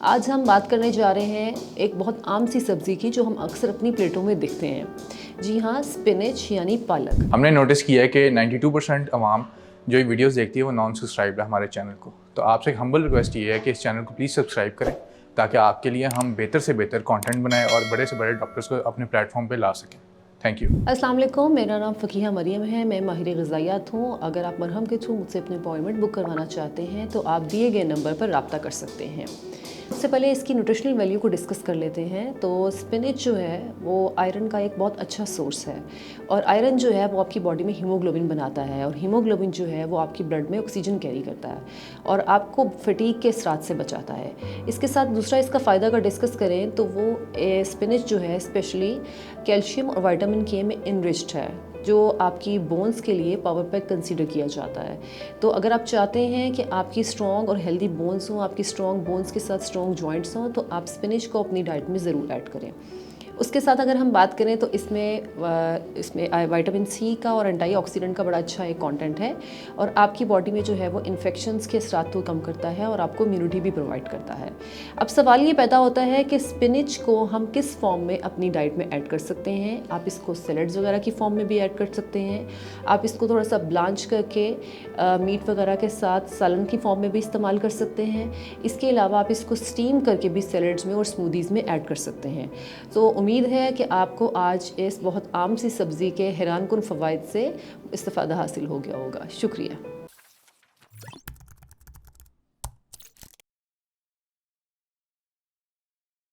आज हम बात करने जा रहे हैं एक बहुत आम सी सब्ज़ी की जो हम अक्सर अपनी प्लेटों में देखते हैं। जी हाँ, स्पिनच यानी पालक। हमने नोटिस किया है कि 92% अवाम जो ये वीडियोस देखती है वो नॉन सब्सक्राइब है हमारे चैनल को। तो आपसे एक हम्बल रिक्वेस्ट ये है कि इस चैनल को प्लीज़ सब्सक्राइब करें ताकि आपके लिए हम बेहतर से बेहतर कंटेंट बनाएं और बड़े से बड़े डॉक्टर्स को अपने प्लेटफॉर्म पे ला सकें। Thank you. अस्सलाम वालेकुम, मेरा नाम फ़कीहा मरियम है। मैं माहिर ग़िज़ाइयात हूँ। अगर आप मरहम के थ्रू मुझसे अपनी अपॉइंटमेंट बुक करवाना चाहते हैं तो आप दिए गए नंबर पर रब्ता कर सकते हैं। उससे पहले इसकी न्यूट्रिशनल वैल्यू को डिस्कस कर लेते हैं। तो स्पिनच जो है वो आयरन का एक बहुत अच्छा सोर्स है और आयरन जो है वो आपकी बॉडी में हीमोग्लोबिन बनाता है और हीमोग्लोबिन जो है वो आपकी ब्लड में ऑक्सीजन कैरी करता है और आपको फटीग के असरात से बचाता है। इसके साथ दूसरा इसका फ़ायदा अगर डिस्कस करें तो वो स्पिनच जो है स्पेशली कैल्शियम और विटामिन के में इनरिच्ड है जो आपकी बोन्स के लिए पावर पैक कंसीडर किया जाता है। तो अगर आप चाहते हैं कि आपकी स्ट्रॉन्ग और हेल्दी बोन्स हों, आपकी स्ट्रॉन्ग बोन्स के साथ स्ट्रॉन्ग जॉइंट्स हों, तो आप स्पिनच को अपनी डाइट में ज़रूर ऐड करें। उसके साथ अगर हम बात करें तो इसमें विटामिन सी का और एंटीऑक्सीडेंट का बड़ा अच्छा एक कंटेंट है और आपकी बॉडी में जो है वो इन्फेक्शंस के असरात को कम करता है और आपको इम्यूनिटी भी प्रोवाइड करता है। अब सवाल ये पैदा होता है कि स्पिनच को हम किस फॉर्म में अपनी डाइट में ऐड कर सकते हैं। आप इसको सैलड्स वगैरह की फॉर्म में भी ऐड कर सकते हैं। आप इसको थोड़ा सा ब्लांच करके मीट वगैरह के साथ सालन की फॉर्म में भी इस्तेमाल कर सकते हैं। इसके अलावा आप इसको स्टीम करके भी सैलड्स में और स्मूदीज़ में ऐड कर सकते हैं। तो उम्मीद है कि आपको आज इस बहुत आम सी सब्ज़ी के हैरानकुन फ़वाइद से इस्तिफ़ादा हासिल हो गया होगा। शुक्रिया।